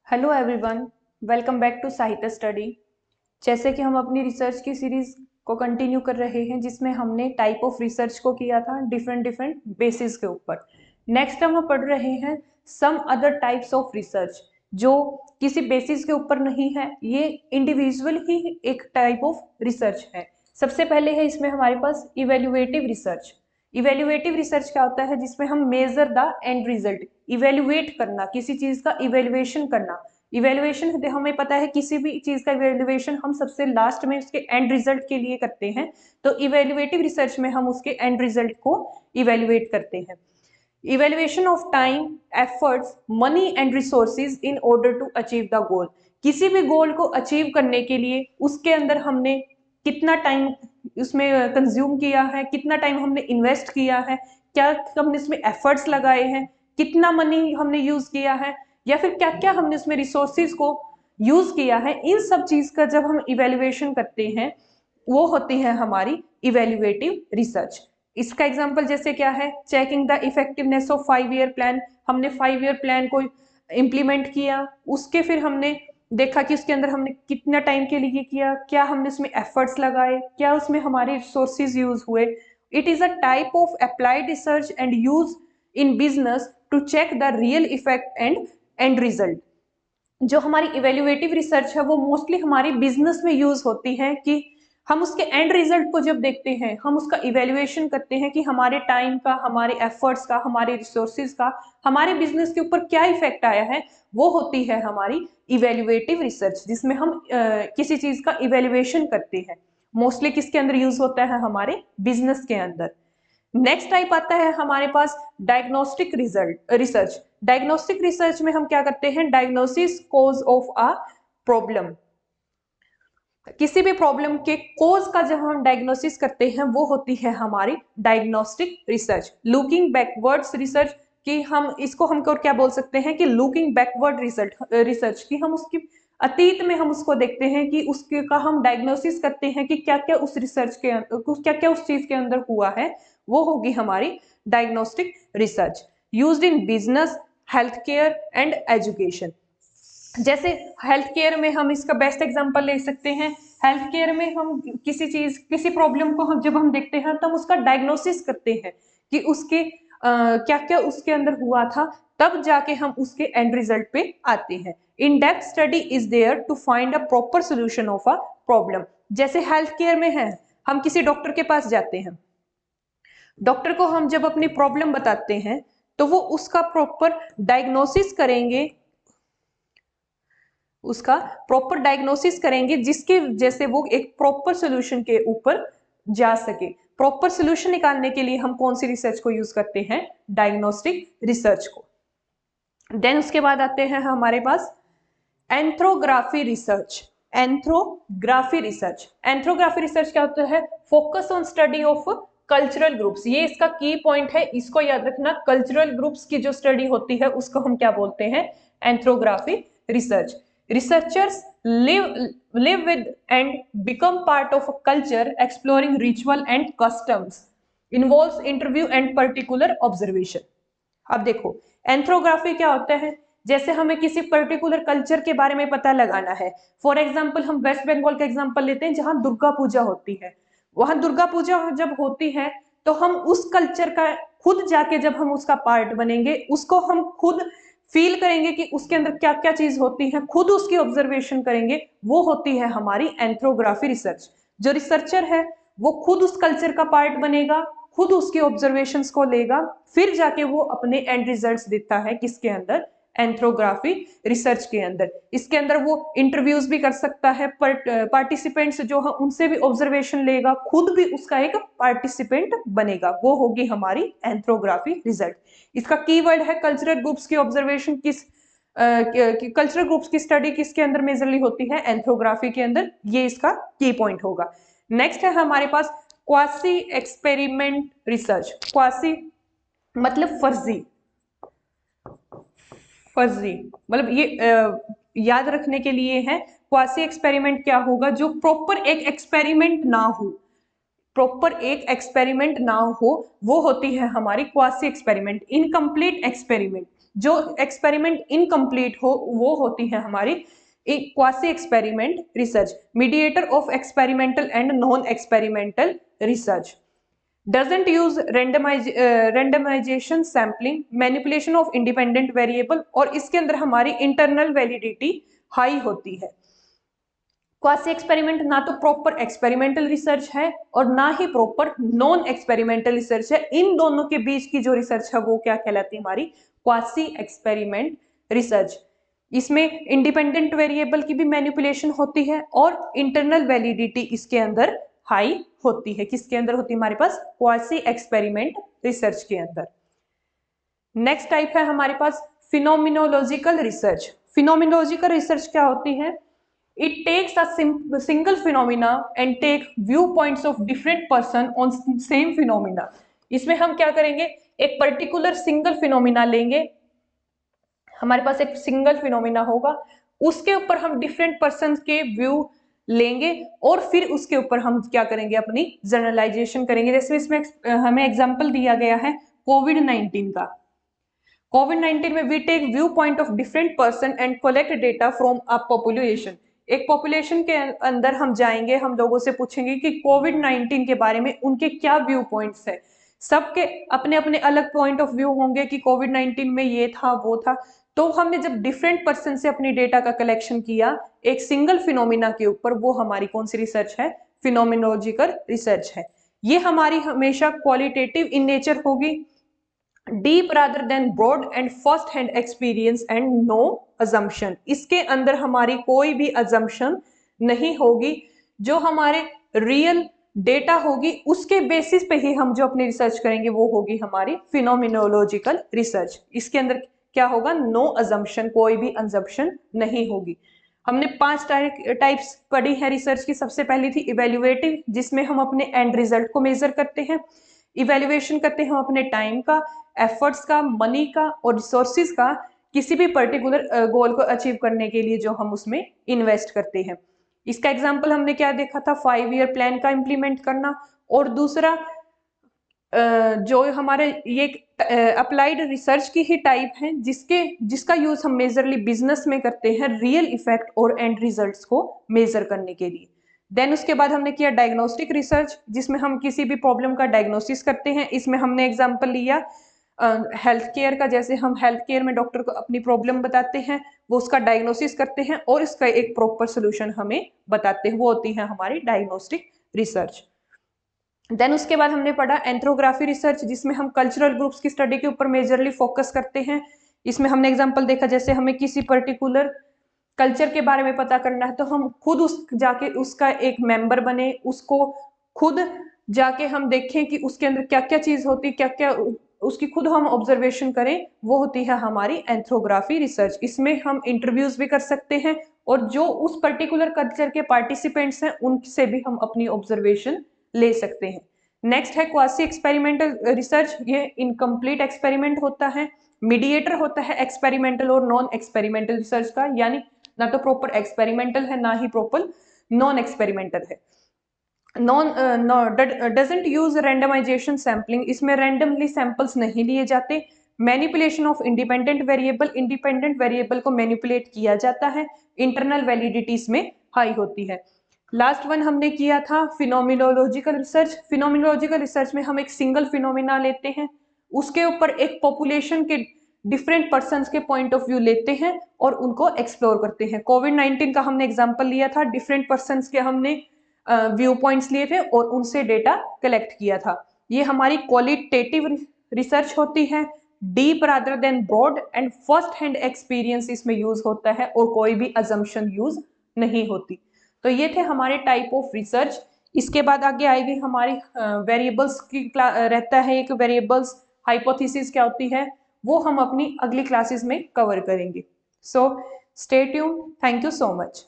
Hello everyone, welcome back to Sahitya study. जैसे कि हम अपनी रिसर्च की सीरीज को कंटिन्यू कर रहे हैं जिसमें हमने टाइप ऑफ रिसर्च को किया था डिफरेंट डिफरेंट बेसिस के ऊपर। नेक्स्ट हम पढ़ रहे हैं some other types of research जो किसी बेसिस के ऊपर नहीं है, ये इंडिविजुअल ही एक टाइप ऑफ रिसर्च है। सबसे पहले है इसमें हमारे पास इवेल्युएटिव रिसर्च। इवेल्युएटिव रिसर्च क्या होता है? जिसमें हम measure the end result, evaluate करना, किसी चीज का इवेल्युएशन करना। इवेल्युएशन हमें पता है, किसी भी चीज का इवेल्युएशन हम सबसे लास्ट में उसके एंड रिजल्ट के लिए करते हैं, तो इवेल्युएटिव रिसर्च में हम उसके एंड रिजल्ट को इवेल्युएट करते हैं। Evaluation of time, efforts, money and resources in order to achieve the goal. किसी भी गोल को अचीव करने के लिए उसके अंदर हमने कितना टाइम उसमें कंज्यूम किया है, कितना टाइम हमने इन्वेस्ट किया है, क्या हमने इसमें एफर्ट्स लगाए हैं, कितना मनी हमने यूज किया है, या फिर क्या क्या हमने उसमें रिसोर्सेज को यूज किया है। इन सब चीज का जब हम इवेल्युएशन करते हैं वो होती है हमारी इवेल्युएटिव रिसर्च। इसका एग्जांपल जैसे क्या है? Checking the effectiveness of 5 year plan. हमने 5 ईयर प्लान को इम्प्लीमेंट किया, उसके फिर हमने देखा कि उसके अंदर हमने कितना टाइम के लिए किया, क्या हमने उसमें एफर्ट्स लगाए, क्या उसमें हमारे रिसोर्सेज यूज हुए। It is a type of applied research and use in business to check the real effect and result. जो हमारी इवेल्युएटिव रिसर्च है वो मोस्टली हमारी बिजनेस में यूज होती है कि हम उसके एंड रिजल्ट को जब देखते हैं, हम उसका इवेल्युएशन करते हैं कि हमारे टाइम का, हमारे एफर्ट्स का, हमारे रिसोर्सेज का हमारे बिजनेस के ऊपर क्या इफेक्ट आया है। वो होती है हमारी इवेल्युएटिव रिसर्च, जिसमें हम किसी चीज का इवेल्युएशन करते हैं। मोस्टली किसके अंदर यूज होता है? हमारे बिजनेस के अंदर। नेक्स्ट टाइप आता है हमारे पास डायग्नोस्टिक रिसर्च। डायग्नोस्टिक रिसर्च में हम क्या करते हैं? Diagnosis cause of a problem. किसी भी प्रॉब्लम के कोज का जब हम डायग्नोसिस करते हैं वो होती है हमारी diagnostic research. Looking backwards research, कि हम इसको हम क्या बोल सकते हैं कि लुकिंग बैकवर्ड रिसर्च की हम उसकी अतीत में हम उसको देखते हैं कि उसके का हम डायग्नोसिस करते हैं कि क्या क्या उस रिसर्च के क्या क्या उस चीज के अंदर हुआ है। वो होगी हमारी diagnostic research, used in business, health care and education. जैसे हेल्थ केयर में हम इसका बेस्ट एग्जांपल ले सकते हैं। हेल्थ केयर में हम किसी प्रॉब्लम को जब हम देखते हैं तब उसका डायग्नोसिस करते हैं कि उसके क्या क्या उसके अंदर हुआ था, तब जाके हम उसके एंड रिजल्ट पे आते हैं। In depth study is there to find a proper solution of a problem. जैसे हेल्थ केयर में है, हम किसी डॉक्टर के पास जाते हैं, डॉक्टर को हम जब अपनी प्रॉब्लम बताते हैं तो वो उसका प्रॉपर डायग्नोसिस करेंगे, उसका प्रॉपर डायग्नोसिस करेंगे जिसके जैसे वो एक प्रॉपर सोल्यूशन के ऊपर जा सके। प्रॉपर सोल्यूशन निकालने के लिए हम कौन सी रिसर्च को यूज करते हैं? डायग्नोस्टिक रिसर्च को। देन उसके बाद आते हैं हमारे पास एंथ्रोग्राफी रिसर्च। एंथ्रोग्राफी रिसर्च, एंथ्रोग्राफी रिसर्च क्या होता है? Focus on study of cultural groups. ये इसका की पॉइंट है, इसको याद रखना। कल्चरल ग्रुप्स की जो स्टडी होती है उसको हम क्या बोलते हैं? Ethnography research. Researchers live with and become part of a culture, exploring ritual and customs, involves interview and particular observation। अब देखो एंथ्रोग्राफी क्या होता है? जैसे हमें किसी पर्टिकुलर कल्चर के बारे में पता लगाना है। फॉर एग्जाम्पल हम वेस्ट बंगाल का एग्जाम्पल लेते हैं जहां दुर्गा पूजा होती है। वहां दुर्गा पूजा जब होती है तो हम उस कल्चर का खुद जाके जब हम उसका पार्ट बनेंगे, उसको हम खुद फील करेंगे कि उसके अंदर क्या क्या चीज होती है, खुद उसकी ऑब्जर्वेशन करेंगे। वो होती है हमारी एंथ्रोग्राफी रिसर्च। जो रिसर्चर है वो खुद उस कल्चर का पार्ट बनेगा, खुद उसके ऑब्जर्वेशंस को लेगा, फिर जाके वो अपने एंड रिजल्ट्स देता है किसके अंदर? एंथ्रोग्राफी रिसर्च के अंदर। इसके अंदर वो इंटरव्यूज भी कर सकता है, पार्टिसिपेंट्स जो है उनसे भी ऑब्जर्वेशन लेगा, खुद भी उसका एक पार्टिसिपेंट बनेगा। वो होगी हमारी एंथ्रोग्राफी रिजल्ट। इसका कीवर्ड है कल्चरल ग्रुप्स की ऑब्जर्वेशन। कल्चरल ग्रुप्स की स्टडी किसके अंदर मेजरली होती है? एंथ्रोग्राफी के अंदर। ये इसका की पॉइंट होगा। नेक्स्ट है हमारे पास क्वासी एक्सपेरिमेंट रिसर्च। क्वासी मतलब फर्जी, फर्जी मतलब ये याद रखने के लिए है। क्वासी एक्सपेरिमेंट क्या होगा? जो प्रॉपर एक एक्सपेरिमेंट ना हो, प्रॉपर एक एक्सपेरिमेंट ना हो, वो होती है हमारी क्वासी एक्सपेरिमेंट, इनकम्प्लीट एक्सपेरिमेंट। जो एक्सपेरिमेंट इनकम्प्लीट हो वो होती है हमारी quasi experiment research, mediator of experimental and non experimental research, doesn't use randomization sampling, manipulation of independent variable, और इसके अंदर हमारी इंटरनल वैलिडिटी हाई होती है। क्वासी एक्सपेरिमेंट ना तो प्रॉपर एक्सपेरिमेंटल रिसर्च है और ना ही प्रॉपर नॉन एक्सपेरिमेंटल रिसर्च है, इन दोनों के बीच की जो रिसर्च है वो क्या कहलाती है, हमारी क्वासी एक्सपेरिमेंट रिसर्च। इसमें इंडिपेंडेंट वेरिएबल की भी मैनिपुलेशन होती है और इंटरनल वैलिडिटी इसके अंदर हाई होती है। किसके अंदर होती है, हमारे पास क्वासी एक्सपेरिमेंट रिसर्च के अंदर। नेक्स्ट टाइप है हमारे पास फिनोमिनोलॉजिकल रिसर्च। फिनोमिनोलॉजिकल रिसर्च क्या होती है, it takes a single phenomena and take view points of different person on same phenomena. इसमें हम क्या करेंगे, एक पर्टिकुलर सिंगल फिनोमिना लेंगे, हमारे पास एक सिंगल फिनोमिना होगा, उसके ऊपर हम डिफरेंट पर्सन के व्यू लेंगे और फिर उसके ऊपर हम क्या करेंगे, अपनी जनरलाइजेशन करेंगे। जैसे इसमें हमें एग्जांपल दिया गया है कोविड-19 का। कोविड-19 में we take view point of different person and collect data from a population. एक पॉपुलेशन के अंदर हम जाएंगे, हम लोगों से पूछेंगे कि कोविड-19 के बारे में उनके क्या व्यू पॉइंट्स है। सबके अपने अपने अलग पॉइंट ऑफ व्यू होंगे कि कोविड-19 में ये था वो था। तो हमने जब डिफरेंट पर्सन से अपनी डेटा का कलेक्शन किया एक सिंगल फिनोमिना के ऊपर, वो हमारी कौन सी रिसर्च है, फिनोमिनोलॉजिकल रिसर्च है। ये हमारी हमेशा क्वालिटेटिव इन नेचर होगी, deep rather than broad and first hand experience and no assumption. इसके अंदर हमारी कोई भी अजम्पशन नहीं होगी, जो हमारे रियल डेटा होगी उसके बेसिस पे ही हम जो अपनी रिसर्च करेंगे वो होगी हमारी फिनोमिनोलॉजिकल रिसर्च। इसके अंदर क्या होगा, नो अजम्पशन, कोई भी अजम्पशन नहीं होगी। हमने 5 टाइप्स पढ़ी है रिसर्च की। सबसे पहली थी इवेल्युएटिव, जिसमें हम अपने एंड रिजल्ट को मेजर करते हैं। इवेल्युएशन करते हैं हम अपने टाइम का, एफर्ट्स का, मनी का और रिसोर्सिस का, किसी भी पर्टिकुलर गोल को अचीव करने के लिए जो हम उसमें इन्वेस्ट करते हैं। इसका एग्जाम्पल हमने क्या देखा था, 5 ईयर प्लान का इम्प्लीमेंट करना। और दूसरा जो हमारे ये अप्लाइड रिसर्च की ही टाइप है, जिसका यूज हम मेजरली बिजनेस में करते हैं रियल इफेक्ट और एंड रिजल्ट्स को मेजर करने के लिए। देन उसके बाद हमने किया डायग्नोस्टिक रिसर्च, जिसमें हम किसी भी प्रॉब्लम का डायग्नोसिस करते हैं। इसमें हमने एग्जांपल लिया हेल्थ केयर का, जैसे हम हेल्थ केयर में डॉक्टर को अपनी प्रॉब्लम बताते हैं, वो उसका डायग्नोसिस करते हैं और इसका एक प्रॉपर सोल्यूशन हमें बताते हैं, वो होती है हमारी डायग्नोस्टिक रिसर्च। देन उसके बाद हमने पढ़ा एंथ्रोग्राफी रिसर्च, जिसमें हम कल्चरल ग्रुप्स की स्टडी के ऊपर मेजरली फोकस करते हैं। इसमें हमने एग्जांपल देखा, जैसे हमें किसी पर्टिकुलर कल्चर के बारे में पता करना है तो हम खुद जाके उसका एक मेंबर बने, उसको खुद जाके हम देखें कि उसके अंदर क्या क्या चीज होती, क्या क्या उसकी खुद हम ऑब्जर्वेशन करें, वो होती है हमारी एंथ्रोग्राफी रिसर्च। इसमें हम इंटरव्यूज भी कर सकते हैं और जो उस पर्टिकुलर कल्चर के पार्टिसिपेंट्स हैं उनसे भी हम अपनी ऑब्जर्वेशन ले सकते हैं। नेक्स्ट है क्वासी एक्सपेरिमेंटल रिसर्च, ये इनकम्प्लीट एक्सपेरिमेंट होता है, मीडिएटर होता है एक्सपेरिमेंटल और नॉन एक्सपेरिमेंटल रिसर्च का, यानी ना तो प्रॉपर एक्सपेरिमेंटल है ना ही प्रॉपर नॉन एक्सपेरिमेंटल है। डजंट यूज रैंडमाइजेशन सैम्पलिंग, इसमें रैंडमली सैंपल्स नहीं लिए जाते। Manipulation of independent variable, independent variable को मैनिपुलेट किया जाता है। इंटरनल वैलिडिटी इसमें हाई होती है। लास्ट वन हमने किया था फिनोमिनोलॉजिकल रिसर्च। फिनोमिनोलॉजिकल रिसर्च में हम एक सिंगल फिनोमिना लेते हैं, उसके ऊपर एक पॉपुलेशन के डिफरेंट पर्सन्स के पॉइंट ऑफ व्यू लेते हैं और उनको एक्सप्लोर करते हैं। कोविड-19 का हमने एग्जांपल लिया था, डिफरेंट पर्सन्स के हमने व्यू पॉइंट्स लिए थे और उनसे डेटा कलेक्ट किया था। ये हमारी क्वालिटेटिव रिसर्च होती है, deep rather than broad and first hand experience इसमें यूज होता है और कोई भी अजम्पशन यूज नहीं होती। तो ये थे हमारे टाइप ऑफ रिसर्च। इसके बाद आगे आएगी हमारी वेरिएबल्स की रहता है एक वेरिएबल्स हाइपोथेसिस क्या होती है, वो हम अपनी अगली क्लासेस में कवर करेंगे। So stay tuned, thank you so much.